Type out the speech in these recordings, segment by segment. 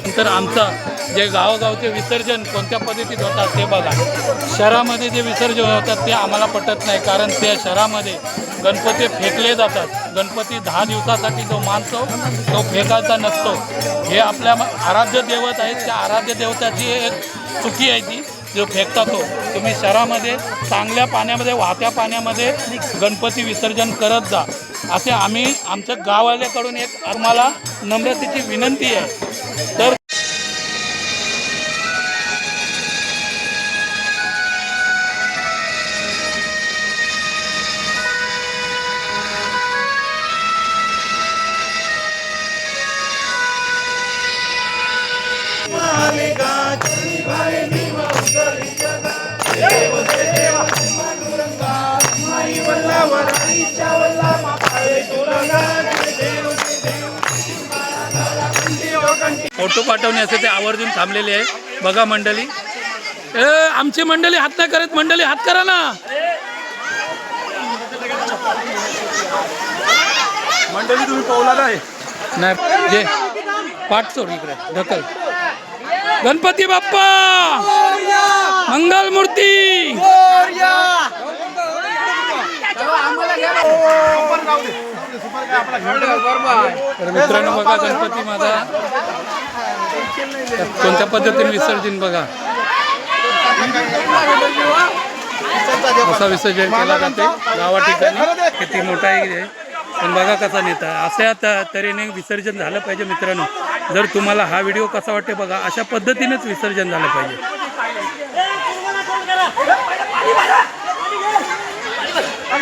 नंतर आमचं जे गावोगावचे विसर्जन कोणत्या पद्धतीत होतात ते बघा. शहरामध्ये जे विसर्जन होतात ते आम्हाला पटत नाही, कारण त्या शहरामध्ये गणपती फेकले जातात. गणपती 10 दिवसासाठी जो मानतो तो फेकायचा नसतो. हे आपल्या आराध्य दैवत आहेत, त्या आराध्य दैवताची एक चुकी आहे ती, जो फेकता तो. तुम्ही शहरामध्ये चांगल्या पाण्यामध्ये, वाहत्या पाण्यामध्ये गणपती विसर्जन करत जा, असे आम्ही आमच्या गाववाल्याकडून एक आम्हाला नम्रतेची विनंती आहे. तर फोटो पाठवण्याचे ते आवर्जून थांबलेले आहे. बघा मंडळी, आमची मंडळी हात नाही करत. मंडळी हात करा ना. मंडळी तुम्ही पावला नाही जे पाठ सोड इकडे ढकल. गणपती बाप्पा मंगल मूर्ती. तर मित्रांनो बघा, गणपती माझा कोणत्या पद्धतीने विसर्जन बघा, कसा विसर्जन केला जाते गावा ठिकाणी. किती मोठा आहे, पण बघा कसा नेता. अशा तऱ्हेने विसर्जन झालं पाहिजे मित्रांनो. जर तुम्हाला हा व्हिडिओ कसा वाटते बघा, अशा पद्धतीनेच विसर्जन झालं पाहिजे.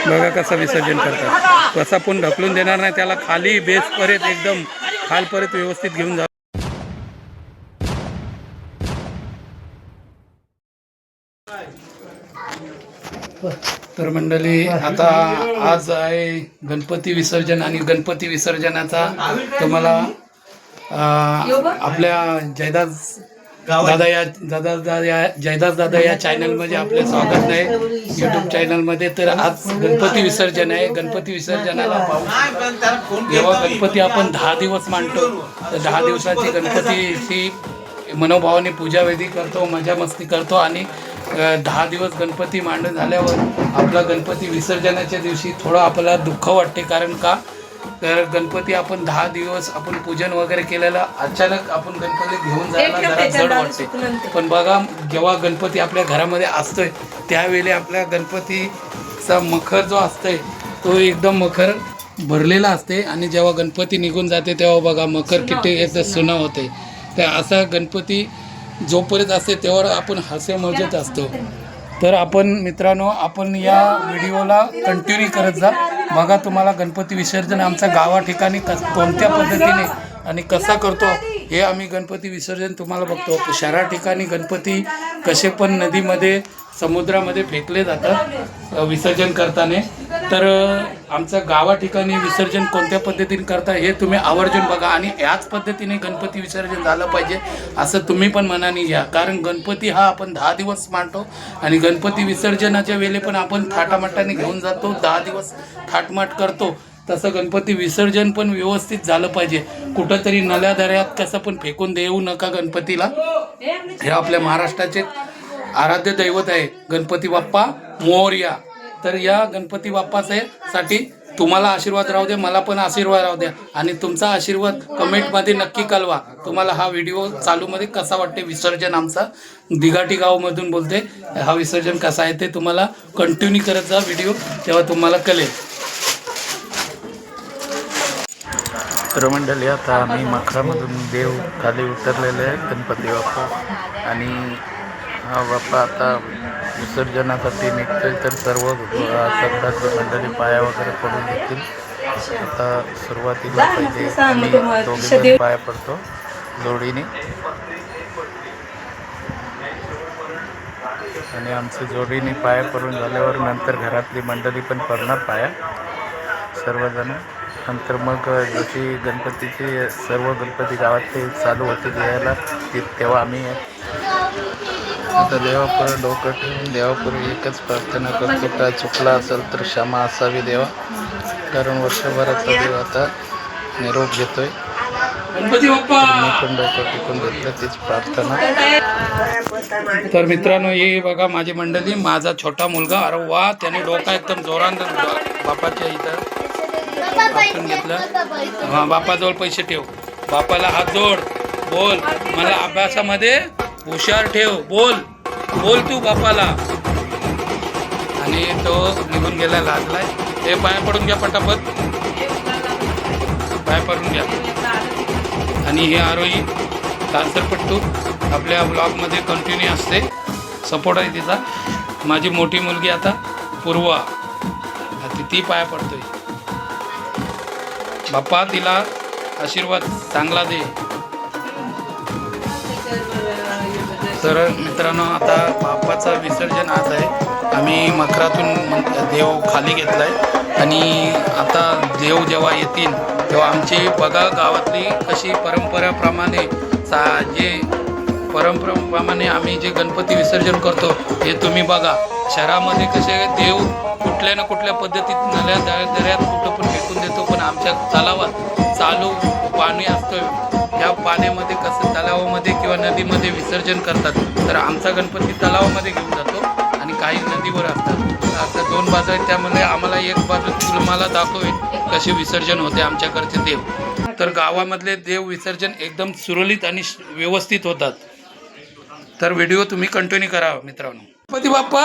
बघा कसं विसर्जन करतात. कसा पण ढकलून देणार नाही त्याला, खाली बेस परत एकदम खालपर्यंत व्यवस्थित घेऊन जा. तर मंडळी, आता आज आहे गणपती विसर्जन, आणि गणपती विसर्जनाचा तुम्हाला आपल्या जयदास दादा या चॅनलमध्ये आपले स्वागत आहे, यूट्यूब चॅनलमध्ये. तर आज गणपती विसर्जन आहे. गणपती विसर्जनाला पाहू, जेव्हा गणपती आपण 10 दिवस मांडतो, तर 10 दिवसाची गणपतीची मनोभावाने पूजाविधी करतो, मजा मस्ती करतो, आणि 10 दिवस गणपती मांडून झाल्यावर आपला गणपती विसर्जनाच्या दिवशी थोडं आपल्याला दुःख वाटते. कारण का, तर गणपती आपण 10 दिवस आपण पूजन वगैरे केलेलं, अचानक आपण गणपती घेऊन जायला जरा जड वाटते. पण बघा, जेव्हा गणपती आपल्या घरामध्ये असतोय त्यावेळी आपल्या गणपतीचा मखर जो असतोय तो एकदम मखर भरलेला असते, आणि जेव्हा गणपती निघून जाते तेव्हा बघा मखर किती एकदम सुना होते. तर असा गणपती जोपर्यंत असते तेव्हा आपण हास्य मजेत असतो. तर आपण मित्रांनो, आपण या व्हिडिओला कंटिन्यू करत जा. बघा, तुम्हाला गणपती विसर्जन आमच्या गावा ठिकाणी कोणत्या पद्धतीने आणि कसा करतो हे आम्ही गणपती विसर्जन तुम्हाला बघतो. शहरा ठिकाणी गणपती कसे पण नदीमध्ये, समुद्रामध्ये फेकले जातात विसर्जन करताना. तर आमच्या गावा ठिकाणी विसर्जन कोणत्या पद्धतीने करता हे तुम्ही आवर्जून बघा, आणि याच पद्धतीने गणपती विसर्जन झालं पाहिजे असं तुम्ही पण मनाने घ्या. कारण गणपती हा आपण 10 दिवस मांडतो, आणि गणपती विसर्जनाच्या वेळी पण आपण थाटामाटाने घेऊन जातो, 10 दिवस थाटमाट करतो. तसं गणपती विसर्जन पण व्यवस्थित झालं पाहिजे. कुठंतरी नल्या दऱ्यात कसं पण फेकून देऊ नका गणपतीला. हे आपल्या महाराष्ट्राचे आराध्य दैवत आहे गणपती बाप्पा मोरया. तर या गणपती बाप्पासाठी तुम्हाला आशीर्वाद राहू द्या, मला पण आशीर्वाद राहू द्या, आणि तुमचा आशीर्वाद कमेंटमध्ये नक्की कळवा. तुम्हाला हा व्हिडिओ चालूमध्ये कसा वाटते विसर्जन आमचा. दिघाटी गावामधून बोलते. हा विसर्जन कसा आहे ते तुम्हाला कंटिन्यू करत जा व्हिडिओ, तेव्हा तुम्हाला कळेल. तर मंडळी, आता आम्ही मखरामधून देव खाली उतरलेले आहे गणपती बाप्पा, आणि हा बाप्पा आता विसर्जनासाठी निघतोय. तर सर्व सगळ्यात मंडळी पाया वगैरे पडून घेतील. आता सुरुवातीला पहिले आम्ही दोघे पाया पडतो जोडीने, आणि आमचे जोडीने पाया पडून झाल्यावर नंतर घरातली मंडळी पण पडणार पाया सर्वजण. नंतर मग जशी गणपतीचे सर्व गणपती गावातले चालू होते यायला तेव्हा आम्ही आता देवापुढे डोकं ठेवून देवापुढे एकच प्रार्थना करतो, काय चुकला असेल तर क्षमा असावी देवा, कारण वर्षभराचा देव आता निरोप घेतोय. गणपती बाप्पा. मी पण डोकं टिकून घेतलं, तीच प्रार्थना. तर मित्रांनो, हे बघा माझी मंडळी, माझा छोटा मुलगा, अरे वा, त्याने डोका एकदम जोरात बापाच्या इथं आपण घेतलं. हा, बापाजवळ पैसे ठेव, बापाला हात जोड, बोल मला अभ्यासामध्ये हुशार ठेव, बोल बोल तू बापाला. आणि तो निघून गेला, लाजलाय. हे पाया पडून घ्या पटापट, पाया पडून घ्या. आणि हे आरोही डान्सरपट्टू आपल्या ब्लॉगमध्ये कंटिन्यू असते, सपोर्ट आहे तिचा. माझी मोठी मुलगी आता पूर्वा, ती पाया पडतोय. बाप्पा तिला आशीर्वाद चांगला दे. तर मित्रांनो, आता बाप्पाचं विसर्जन आज आहे. आम्ही मखरातून देव खाली घेतला आहे आणि आता देव जेव्हा येतील तेव्हा आमची बघा गावातली कशी परंपराप्रमाणे परंपरेप्रमाणे आम्ही जे गणपती विसर्जन करतो हे तुम्ही बघा. शहरामध्ये कसे देव कुठल्या ना कुठल्या पद्धतीत नल्या दऱ्यात कुठं पण फेकून देतो, पण आमच्या तलावात चालू पाणी असतं, या पाण्यामध्ये कसं तलावामध्ये किंवा नदीमध्ये विसर्जन करतात. तर आमचा गणपती तलावामध्ये घेऊन जातो आणि काही नदीवर असतात. असं दोन बाजू आहेत, त्यामुळे आम्हाला एक बाजू तुम्हाला दाखवेल कसे विसर्जन होते आमच्याकडचे देव. तर गावामधले देव विसर्जन एकदम सुरळीत आणि व्यवस्थित होतात. तर व्हिडिओ तुम्ही कंटिन्यू करा मित्रांनो. गणपती बाप्पा.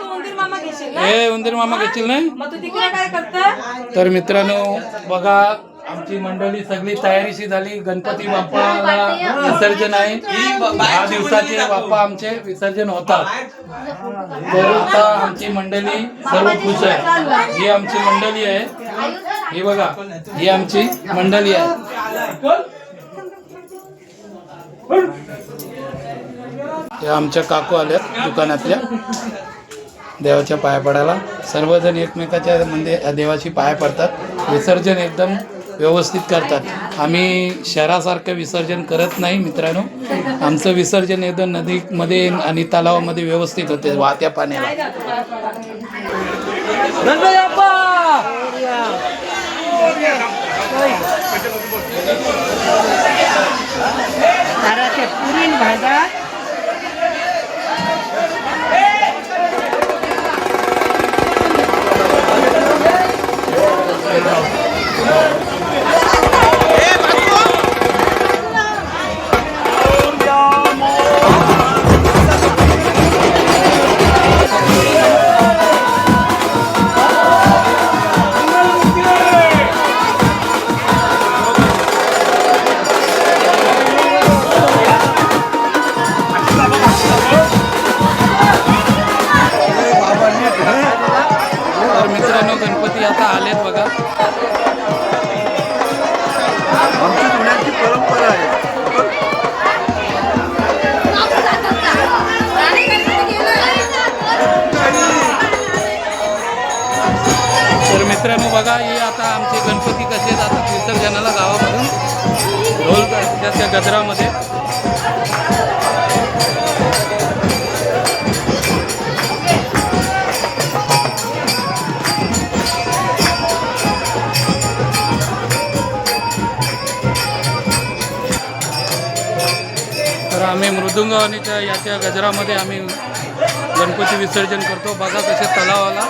उंदीर मामा घेशील ना. तर मित्रांनो बघा, आमची मंडळी सगळी तयारीशी झाली. गणपती बाप्पाला विसर्जन आहे. 10 दिवसाचे बाप्पा आमचे विसर्जन होतात. तर आता आमची मंडळी सर्व खुश आहे. ही आमची मंडळी आहे, ही बघा, ही आमची मंडळी आहे. त्या आमच्या काकू आल्यात दुकानातल्या देवाच्या पाया पडायला. सर्वजण एकमेकाच्या म्हणजे देवाची पाया पडतात. विसर्जन एकदम व्यवस्थित करतात. आम्ही शहरासारखं विसर्जन करत नाही मित्रांनो. आमचं विसर्जन एकदम नदीमध्ये आणि तलावामध्ये व्यवस्थित होते, वाहत्या पाण्याला. गणपती आता आलेत बघा. आमची जुन्याची परंपरा आहे. तर मित्रांनो बघा, हे आता आमचे गणपती कसे जातात विसर्जनाला गावामधून ढोल त्या गजरामध्ये. तर आम्ही मृदुंग आणि याच्या गजरामध्ये आम्ही गणपती विसर्जन करतो. बघा कसे तलावाला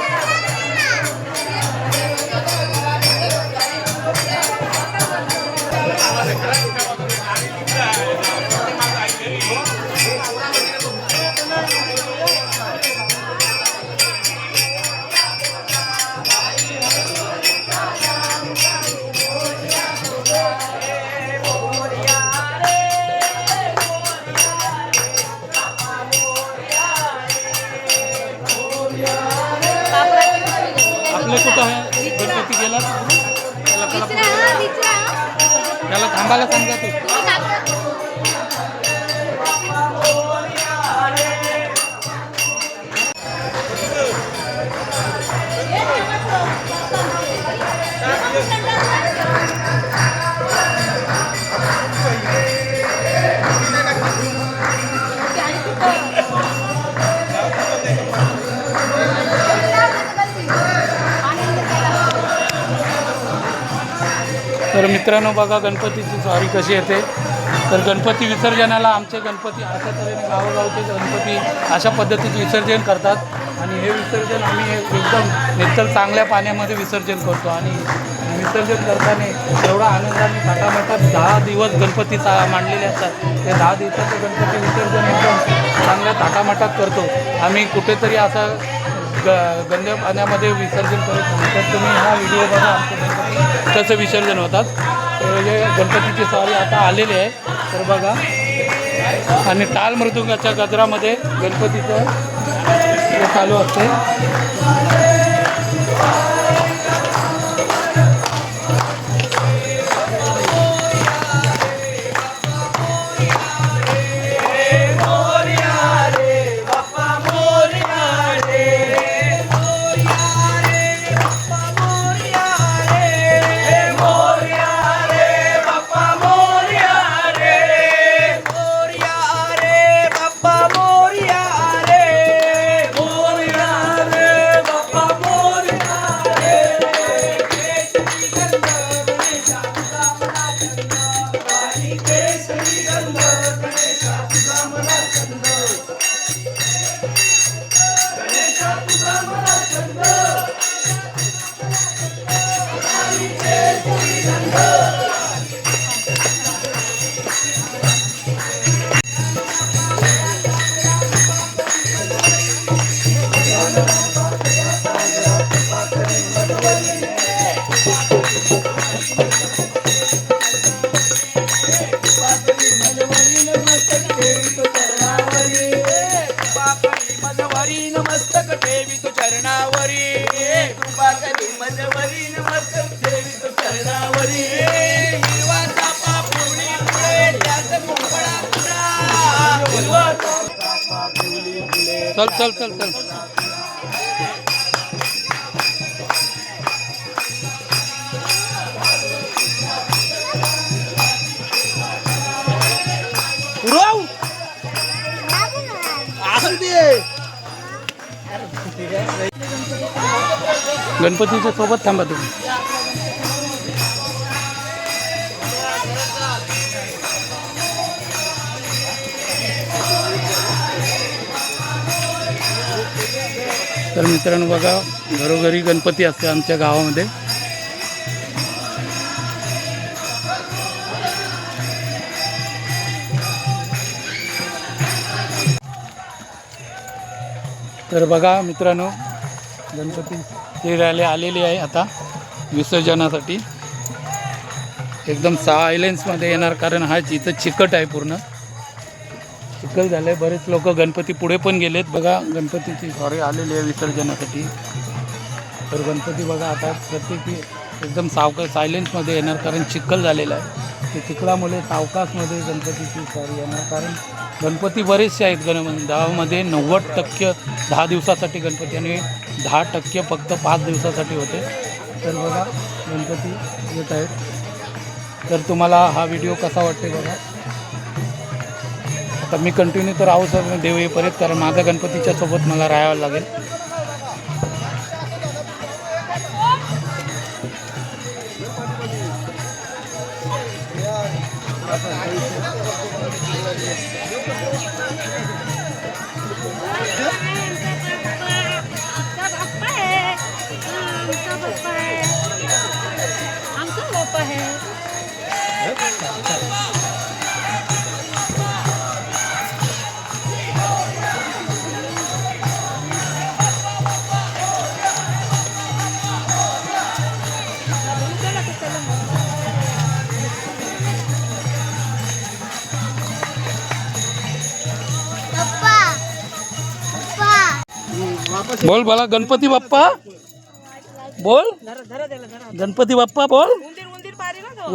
आपलं कुठं आहे गणपती गेला, त्याला थांबायला सांगा तू. तर मित्रांनो बघा गणपतीची स्वारी कशी येते. तर गणपती विसर्जनाला आमचे गणपती अशा तऱ्हेने गावोगावचे गणपती अशा पद्धतीचे विसर्जन करतात. आणि हे विसर्जन आम्ही एकदम नितळ चांगल्या पाण्यामध्ये विसर्जन करतो. आणि विसर्जन करताना एवढा आनंदाने थाटामाटात 10 दिवस गणपती मांडलेले असतात. ते 10 दिवसाचे गणपती विसर्जन एकदम चांगल्या थाटामाटात करतो आम्ही. कुठेतरी असं गंद्या पाण्यामध्ये विसर्जन करत नाही. तर तुम्ही हा व्हिडिओ बघा आमचे गणपती कसं विसर्जन होतात. हे गणपतीची स्वारी आता आलेली आहे. तर बघा आणि टाळ मृदुंगाच्या गजरामध्ये गणपतीचं हे चालू असते. चल चल चल चल गणपतीच्या सोबत थांबा तुम्ही. तर मित्रांनो बघा घरोघरी गणपती असते आमच्या गावामध्ये. तर बघा मित्रांनो गणपती ही रॅली आलेली आहे आता विसर्जनासाठी. एकदम सायलेन्समध्ये येणार कारण हा इथं चिकट आहे, पूर्ण चिखल झालं आहे. बरेच लोक गणपती पुढे पण गेलेत. बघा गणपतीची स्वारी आलेली आहे विसर्जनासाठी. तर गणपती बघा आता प्रत्येकी एकदम सायलेन्समध्ये येणार कारण चिखल झालेला आहे. ते चिखलामुळे सावकाशमध्ये गणपतीची स्वारी येणार कारण गणपती बरेचसे आहेत. गावामध्ये 90% 10 दिवसासाठी गणपती आणि 10% फक्त 5 दिवसासाठी होते. तर बघा गणपती येत आहेत. तर तुम्हाला हा व्हिडिओ कसा वाटते बघा. आता मी कंटिन्यू तर राहू शकतो देव येईपर्यंत कारण माझ्या गणपतीच्या सोबत मला राहावं लागेल. बोल बोला गणपती बाप्पा बोल. गणपती बाप्पा बोल.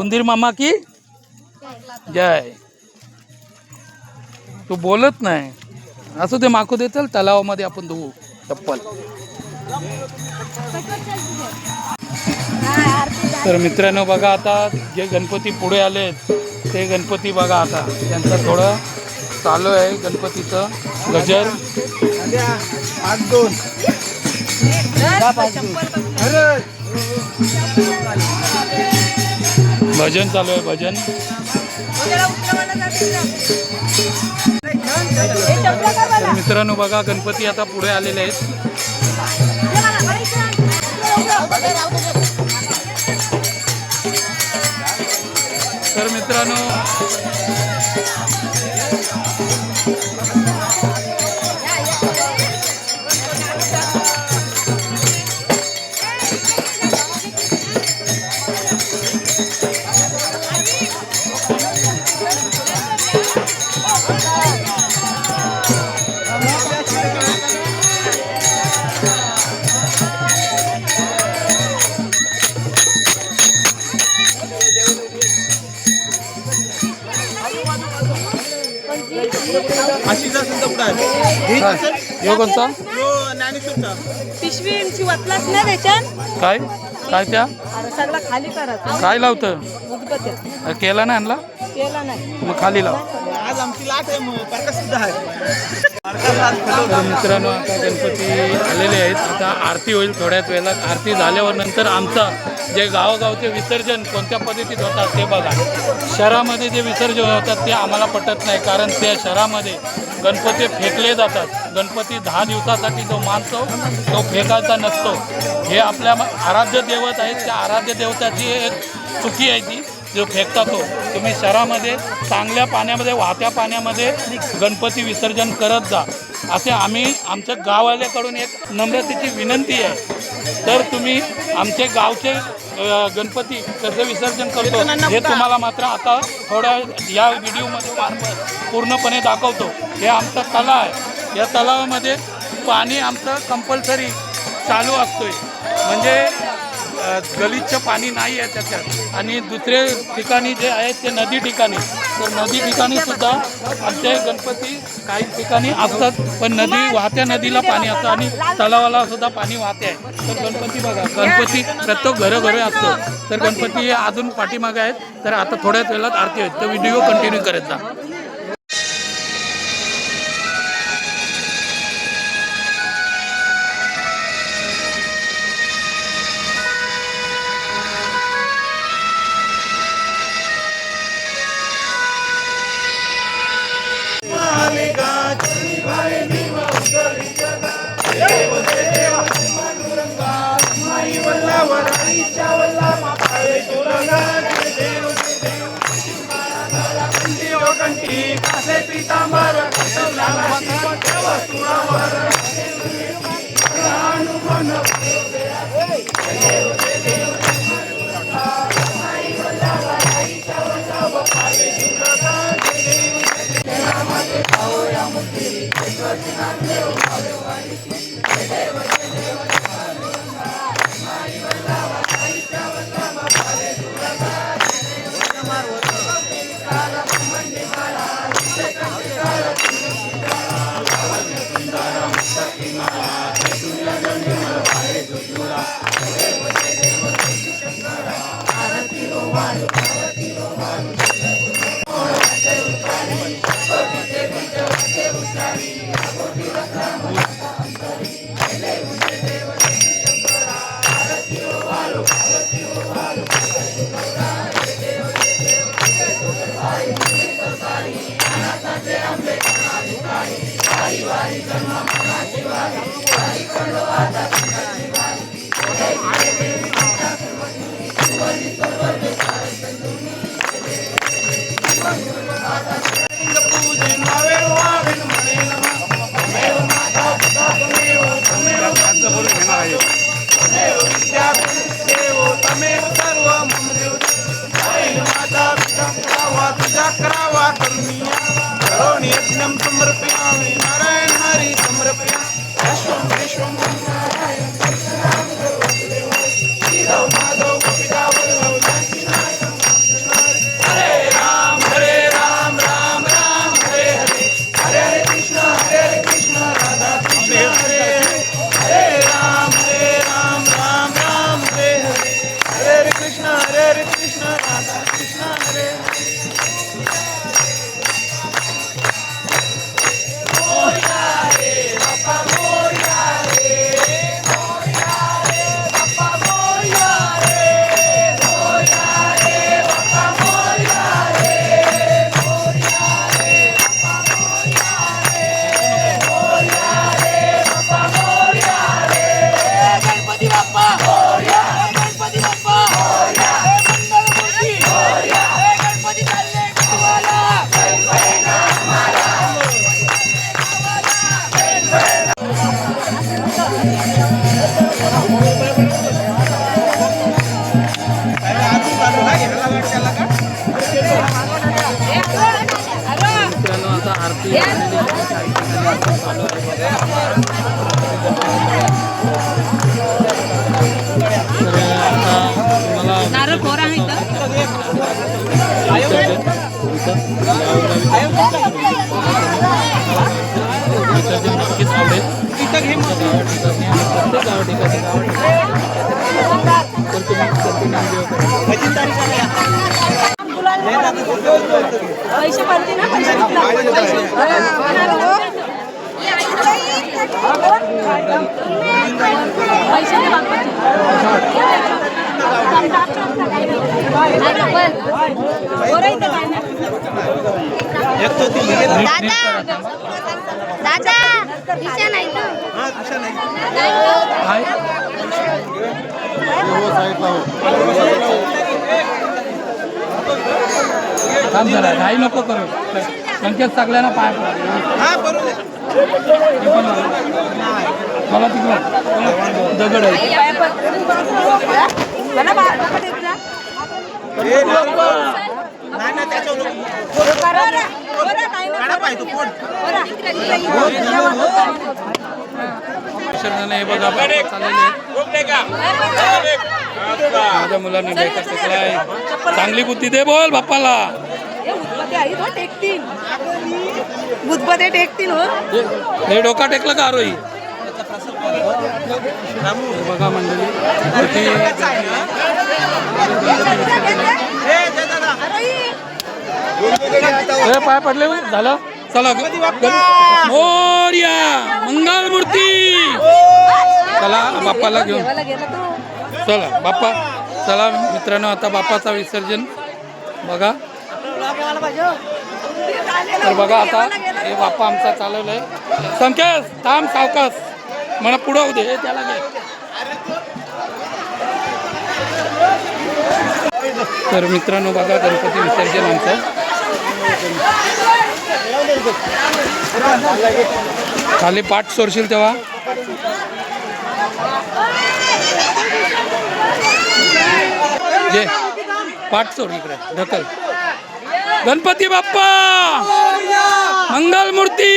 उंदीर मामा की जय. तू बोलत नाही असं ते माकू दे. चल तलावामध्ये आपण धुवू चप्पल. तर मित्रांनो बघा आता जे गणपती पुढे आले ते गणपती बघा आता त्यांचं थोडं चालू आहे गणपतीचं गजर. 5-2 अरे भजन चालू आहे भजन. तर मित्रांनो बघा गणपती आता पुढे आलेले आहेत. तर मित्रांनो यो कोणता पिशवीची वतलाच नाही त्याच्यात काय काय त्या अरे सगळं खाली करायचं काय लावतं उदबत्या केला ना आणला केला नाही मग खाली लाव. आज आमची लाट आहे मग प्रकाश सुद्धा आहे. तर मित्रांनो आता गणपती आलेले आहेत. आता आरती होईल थोड्याच वेळात. आरती झाल्यावर नंतर आमचा जे गावोगावचे विसर्जन कोणत्या पद्धतीत होतात ते बघा. शहरामध्ये जे विसर्जन होतात ते आम्हाला पटत नाही, कारण त्या शहरामध्ये गणपती फेकले जातात. गणपती 10 दिवसासाठी जो मानतो तो फेकायचा नसतो. हे आपल्या आराध्य दैवत आहेत, त्या आराध्य देवताची एक चुकी आहे ती जो फेकता तो. तुम्ही शहरामध्ये चांगल्या पाण्यामध्ये वाहत्या पाण्यामध्ये गणपती विसर्जन करत जा, असे आम्ही आमच्या गाववाल्याकडून एक नम्रतेची विनंती आहे. तर तुम्ही आमचे गावचे गणपती कसे विसर्जन करतो हे तुम्हाला मात्र आता थोड्या या व्हिडिओमध्ये मार्फत पूर्णपणे दाखवतो. हे आमचा तलाव आहे. या तलावामध्ये पाणी आमचं कंपल्सरी चालू असतोय, म्हणजे गलिच्छ पाणी नाही आहे त्याच्यात. आणि दुसरे ठिकाणी जे आहेत ते नदी ठिकाणी, तर नदी ठिकाणी सुद्धा आमचे गणपती काही ठिकाणी असतात, पण नदी वाहत्या नदीला पाणी असतं आणि तलावाला सुद्धा पाणी वाहते आहे. तर गणपती बघा, गणपती प्रत्येक घरोघरी असतो. तर गणपती हे अजून पाठीमागे आहेत. तर आता थोड्याच वेळात आरती होईल, तर व्हिडिओ कंटिन्यू करत जा. समर्पयामि नारायण हरि समर्पयामि विश्वं Oh yeah! नारळ खोर आहे नक्कीच आवडेल. पैसे पडते ना दादा दिशा नाही ना थांब जरा घाई नको करू. संकेत सगळ्यांना पाय पडा. मला तिकडं दगड आहे. हे बघा चाललेले आहेत. माझ्या मुलांनी बेकार टेकलाय. चांगली बुद्धी दे बोल बाप्पाला. बुधबदे टेकतील हो. हे डोका टेकलं का आरोही? बघा मंडळी पाय पडले झालं. चला मोरया मंगल मूर्ती. चला बाप्पाला घेऊन चला बाप्पा. चला मित्रांनो आता बाप्पाचा विसर्जन बघा. तर बघा आता हे बाप्पा आमचा चालवलाय. संकेत थांब सावकाश मला पुढं होऊ दे. त्याला घे. तर मित्रांनो बघा गणपती विसर्जन आमचं. खाली पाठ सोडशील तेव्हा जे पाठ सोड इकडे ढकल. गणपती बाप्पा मंगल मूर्ती.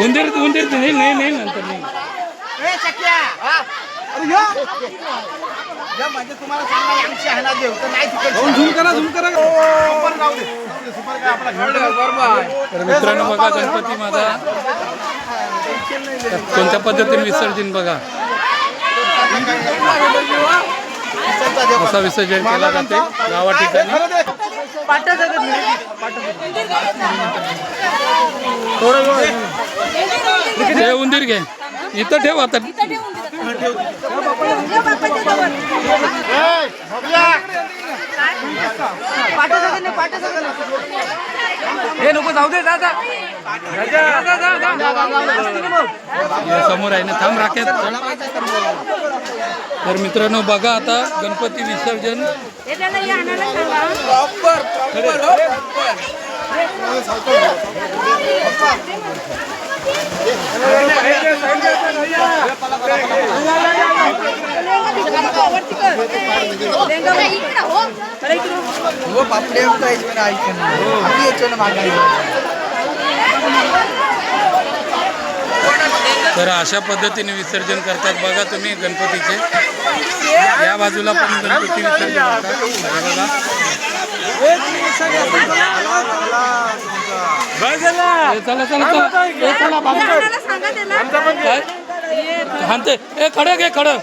उंदीर उंदीर नाही नाही नाही नंतर नाही. म्हणजे तुम्हाला सांगायला इच्छा आहे ना देव तर नाही तिकडे झूम करा झूम करा. सुपर राहू दे. सुपर काय आपला तर मित्रांनो बघा गणपती माझा कोणत्या पद्धतीने विसर्जन बघा. असा विसर्जन केला जाते गावा ठिकाणी. हे उंदीर घे इथं ठेव आता. हे नको जाऊ दे दादा. समोर आहे ना थांब राखेत. तर मित्रांनो बघा आता गणपती विसर्जन. तर अशा पद्धतीने विसर्जन करतात बघा तुम्ही गणपतीचे. या बाजूला पण गणपती विसर्जन करतात. चला चला चला हानते. ए खडक घे खडक.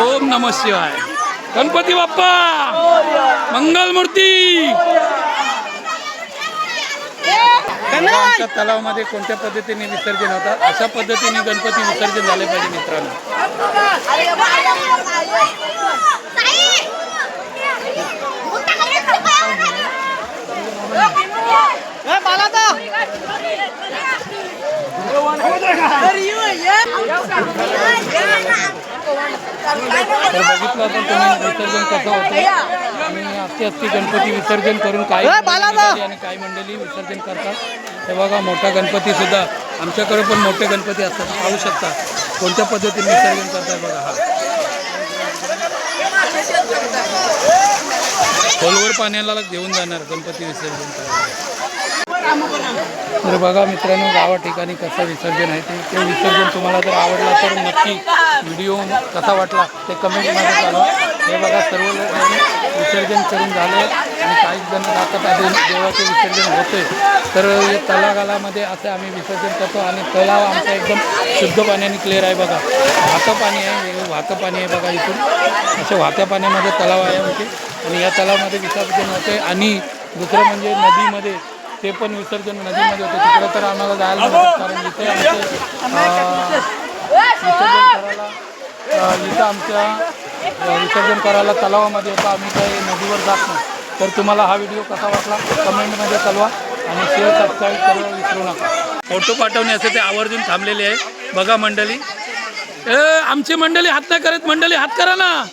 ओम नमः शिवाय. गणपती बाप्पा मंगल मूर्ती. आमच्या तलावामध्ये कोणत्या पद्धतीने विसर्जन होतात अशा पद्धतीने गणपती विसर्जन झाले पाहिजे मित्रांनो. तर बघितलं तर तुम्ही विसर्जन कसं होतं. आणि अस्थी गणपती विसर्जन करून काही मंडळी आणि काही मंडळी विसर्जन करतात. हे बघा मोठा गणपती सुद्धा आमच्याकडे पण मोठे गणपती असतात. पाहू शकता कोणत्या पद्धतीने विसर्जन करतात बघा. हा खोलवर पाण्याला घेऊन जाणार गणपती विसर्जन करायला. तर बघा मित्रांनो, गावा ठिकाणी कसं विसर्जन आहे ते विसर्जन तुम्हाला जर आवडला तर नक्की व्हिडिओ कसा वाटला ते कमेंटमध्ये कळवा. हे बघा सर्व विसर्जन करून झालं आणि काही जण जातात आधी देवाचे विसर्जन होते. तर तलावामध्ये असे आम्ही विसर्जन करतो आणि तलाव आमचा एकदम शुद्ध पाण्याने क्लिअर आहे. बघा वाहतं पाणी आहे, वाहतं पाणी आहे बघा. इथून असं वाहत्या पाण्यामध्ये तलाव आहे आमचे आणि या तलावामध्ये विसर्जन होते. आणि दुसरं म्हणजे नदीमध्ये ते पण विसर्जन नदीमध्ये होते. तिकडे तर आम्हाला जायला मिळतं कारण इथे आमचे विसर्जन करायला तलावामध्ये येतं. आम्ही काही नदीवर जात नाही. तर तुम्हाला हा व्हिडिओ कसा वाटला कमेंटमध्ये कळवा आणि शेअर सबस्क्राईब करायला विसरू नका. फोटो पाठवण्याचे ते आवर्जून थांबलेले आहे. बघा मंडळी, आमची मंडळी हात नाही करत. मंडळी हात करा ना.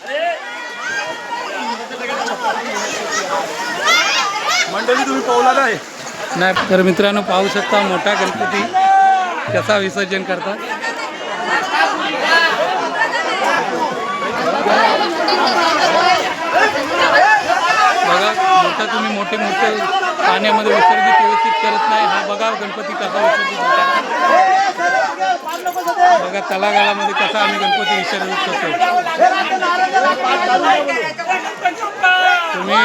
मंडळी तुम्ही पावला नाही. तर मित्रांनो पाहू शकता मोठा गणपती कसा विसर्जन करतात. बघा मोठा तुम्ही मोठे पाण्यामध्ये विसर्जित व्यवस्थित करत नाही. हा बघा गणपती कसा विसर्जित होता. बघा तलागालामध्ये कसा आम्ही गणपती विसर्जित करतो. तुम्ही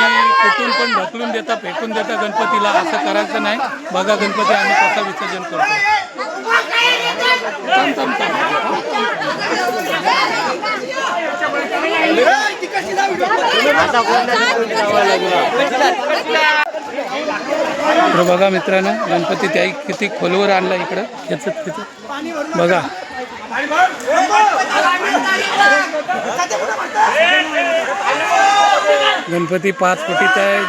कुठून पण ढकलून देता, फेकून देता गणपतीला, असं करायचं नाही. बघा गणपती आम्ही कसा विसर्जन करतो. तर बघा मित्रांनो गणपती त्याही किती खोलवर आणला इकडं खेचत बघा. गणपती 5 फुटीचा आहे,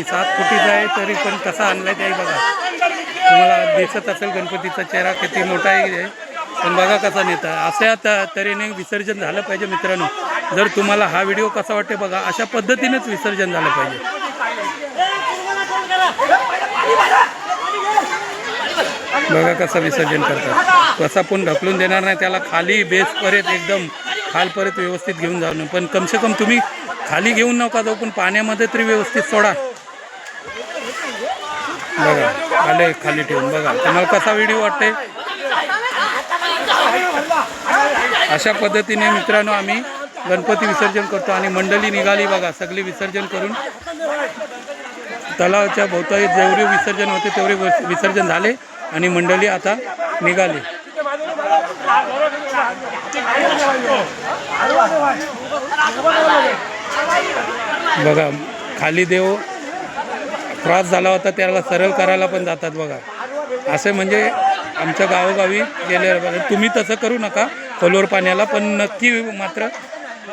7 फुटीचा आहे, तरी पण कसा आणलाय त्याही बघा. तुम्हाला दिसत असेल गणपतीचा चेहरा किती मोठा आहे, पण बघा कसा नेता. अशा तऱ्हेने विसर्जन झालं पाहिजे मित्रांनो. जर तुम्हाला हा व्हिडिओ कसा वाटते बघा, अशा पद्धतीनेच विसर्जन झालं पाहिजे. बघा कसं विसर्जन करतात. कसा पण ढकलून देणार नाही त्याला. खाली बेसपर्यंत एकदम खालपर्यंत व्यवस्थित घेऊन जाणं. पण कमसे कम तुम्ही खाली घेऊन नका जाऊ, पण पाण्यामध्ये तरी व्यवस्थित सोडा. बघा आले खाली ठेवून. बघा तुम्हाला कसा व्हिडिओ वाटते. अशा पद्धतीने मित्रांनो आम्ही गणपती विसर्जन करतो आणि मंडळी निघाली बघा. सगळी विसर्जन करून तलावाच्या भोवताली जेवढे विसर्जन होते तेवढे विसर्जन झाले आणि मंडळी आता निघाली. बघा खाली देव क्रॉस झाला होता त्याला सरळ करायला पण जातात बघा. असे म्हणजे आमच्या गावोगावी गेले. तुम्ही तसं करू नका खोलवर पाण्याला, पण नक्की मात्र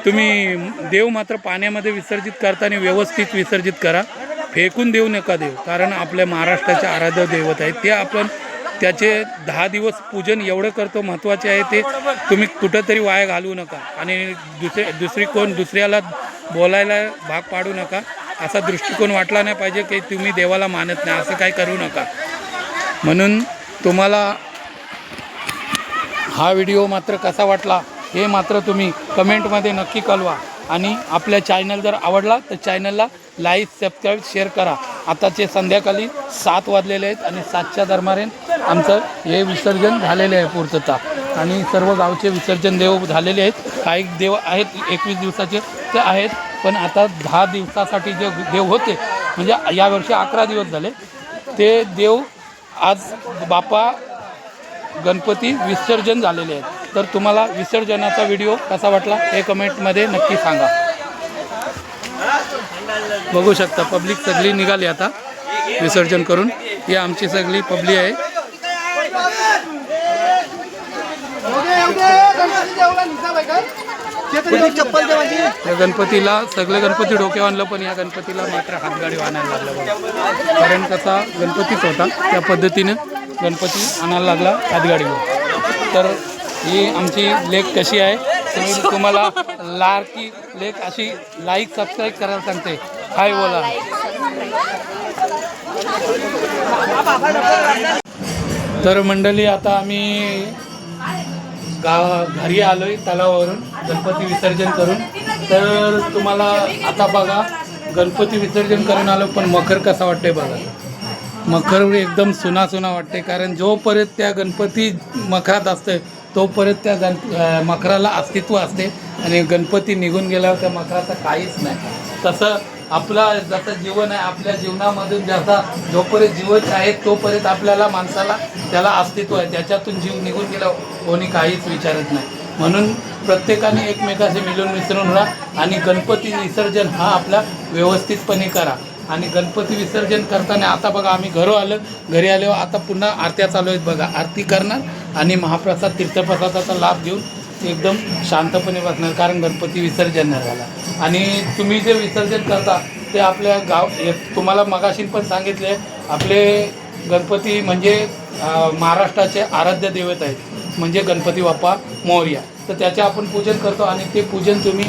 तुम्ही देव मात्र पाण्यामध्ये विसर्जित करताना व्यवस्थित विसर्जित करा. फेकून देऊ नका देव, कारण आपल्या महाराष्ट्राचे आराध्य दैवत आहेत. ते आपण त्याचे 10 दिवस पूजन एवढं करतो, महत्त्वाचे आहे ते. तुम्ही कुठंतरी वाया घालवू नका आणि दुसऱ्याला बोलायला भाग पाडू नका. असा दृष्टिकोन वाटला नाही पाहिजे की तुम्ही देवाला मानत नाही, असं काही करू नका. म्हणून तुम्हाला हा व्हिडिओ मात्र कसा वाटला हे मात्र तुम्ही कमेंटमध्ये नक्की कळवा. आणि आपल्या चॅनल जर आवडला तर चॅनलला लाईक, सबस्क्राईब, शेअर करा. आताचे संध्याकाळी 7 वाजलेले आहेत आणि 7च्या दरम्यान आमचं हे विसर्जन झालेले आहे पूर्तता. आणि सर्व गावचे विसर्जन देव झालेले आहेत. काही देव आहेत 21 दिवसाचे ते आहेत, पण आता 10 दिवसासाठी जे देव होते म्हणजे यावर्षी 11 दिवस झाले ते देव आज बापा गणपती विसर्जन झालेले आहेत. तर तुम्हाला विसर्जनाचा व्हिडिओ कसा वाटला हे कमेंटमध्ये नक्की सांगा. बघू शकता पब्लिक सगळी निघाली आता विसर्जन करून. ही आमची सगळी पब्लिक आहे. या गणपतीला सगळे गणपती डोक्यावर आणलं, पण या गणपतीला मात्र हातगाडी आणायला लागलं बघा. कारण कसा गणपतीच होता त्या पद्धतीनं गणपती आणायला लागला हातगाडीवर. तर ही आमची लेक कशी आहे तुम्हाला लाडकी लेक अशी लाईक सबस्क्राईब करायला सांगते. हाय बोला. तर मंडळी आता आम्ही घरी आलोय तलावावरून गणपती विसर्जन करून. तर तुम्हाला आता बघा गणपती विसर्जन करून आलो, पण मखर कसा वाटते बघा. मखर एकदम सुना सुना वाटते, कारण जोपर्यंत त्या गणपती मखरात असते तोपर्यंत त्या मखराला अस्तित्व असते आणि गणपती निघून गेल्यावर त्या मखराचं काहीच नाही. तसं आपला जसं जीवन आहे, आपल्या जीवनामधून जसा जोपर्यंत जीवन आहे तोपर्यंत आपल्याला माणसाला त्याला अस्तित्व आहे. त्याच्यातून जीव निघून गेल्यावर कोणी काहीच विचारत नाही. म्हणून प्रत्येकाने एकमेकाशी मिळून मिसळून राहा आणि गणपती विसर्जन हा आपला व्यवस्थितपणे करा. आणि गणपती विसर्जन करताना आता बघा आम्ही घरी आलो आता पुन्हा आरत्या चालू आहेत बघा. आरती करणार आणि महाप्रसाद तीर्थप्रसादाचा लाभ घेऊन एकदम शांतपणे बसणार, कारण गणपती विसर्जन नाही झाला. आणि तुम्ही जे विसर्जन करता ते आपल्या तुम्हाला मगाशी पण सांगितले, आपले गणपती म्हणजे महाराष्ट्राचे आराध्य दैवत आहेत, म्हणजे गणपती बाप्पा मोरया. तर त्याचे आपण पूजन करतो आणि ते पूजन तुम्ही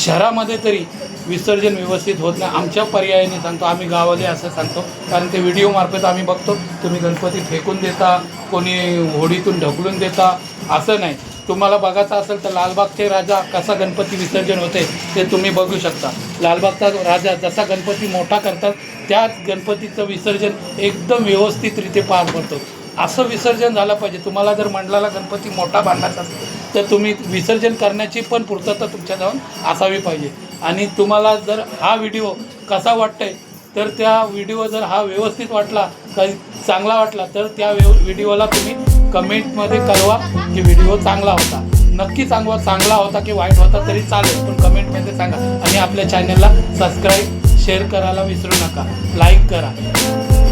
शहरामध्ये तरी विसर्जन व्यवस्थित होत नाही. आमच्या पर्यायाने सांगतो, आम्ही गावाले असं सांगतो, कारण ते व्हिडिओमार्फत आम्ही बघतो तुम्ही गणपती फेकून देता, कोणी होडीतून ढकलून देता. असं नाही. तुम्हाला बघायचं असेल तर लालबागचे राजा कसा गणपती विसर्जन होते ते तुम्ही बघू शकता. लालबागचा राजा जसा गणपती मोठा करतात त्याच गणपतीचं विसर्जन एकदम व्यवस्थितरित्या पार पडतो. असं विसर्जन झालं पाहिजे. तुम्हाला जर मंडळाला गणपती मोठा बांधायचा असेल तर तुम्ही विसर्जन करण्याची पण पूर्तता तुमच्याजवळ असावी पाहिजे. आणि तुम्हाला जर हा व्हिडिओ कसा वाटतंय तर त्या व्हिडिओ जर हा व्यवस्थित वाटला, काही चांगला वाटला तर त्या व्हिडिओला तुम्ही कमेंटमध्ये कळवा की व्हिडिओ चांगला होता. नक्की चांगला होता की वाईट होता तरी चालेल, पण कमेंटमध्ये सांगा. आणि आपल्या चॅनलला सबस्क्राईब शेअर करायला विसरू नका, लाईक करा.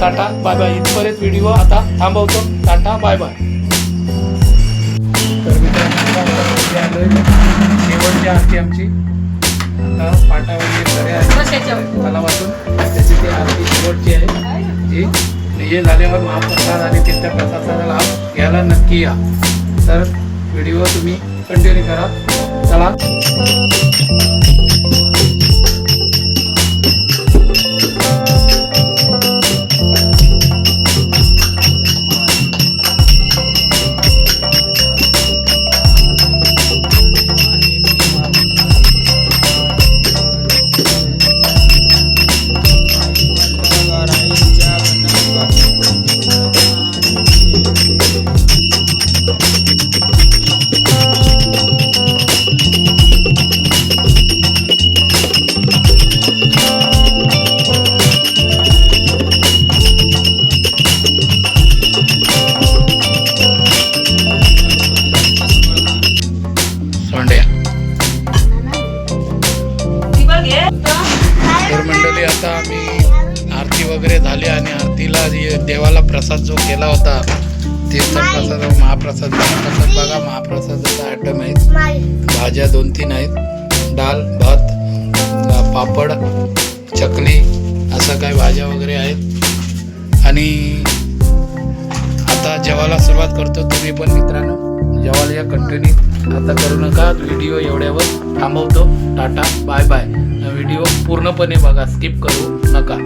Tata bye bye. इथपर्यंत व्हिडिओ आता थांबवतो. Tata bye bye. तर मित्रांनो शेवटची आरती आमची पाटावरती मला वाटून त्याची ती आरती शेवटची आहे. जी हे झाल्यावर महाप्रसाद आणि तीर्थप्रसादाचा लाभ घ्यायला नक्की या. तर व्हिडिओ तुम्ही कंटिन्यू करा. चला. तर मंडळी आता आम्ही आरती वगैरे झाली आणि आरतीला देवाला प्रसाद जो केला होता तीर्थप्रसाद महाप्रसाद बघा. महाप्रसादाचा आयटम आहेत, भाज्या 2-3 आहेत, डाळ भात पापड चकली असं काही भाज्या वगैरे आहेत. आणि आता जेवायला सुरुवात करतो. तुम्ही पण मित्रांनो जेवायला या कंटिन्यू आता करू नका. व्हिडिओ एवढ्यावर थांबवतो. Tata bye bye. व्हिडिओ पूर्णपणे बघा, स्किप करू नका.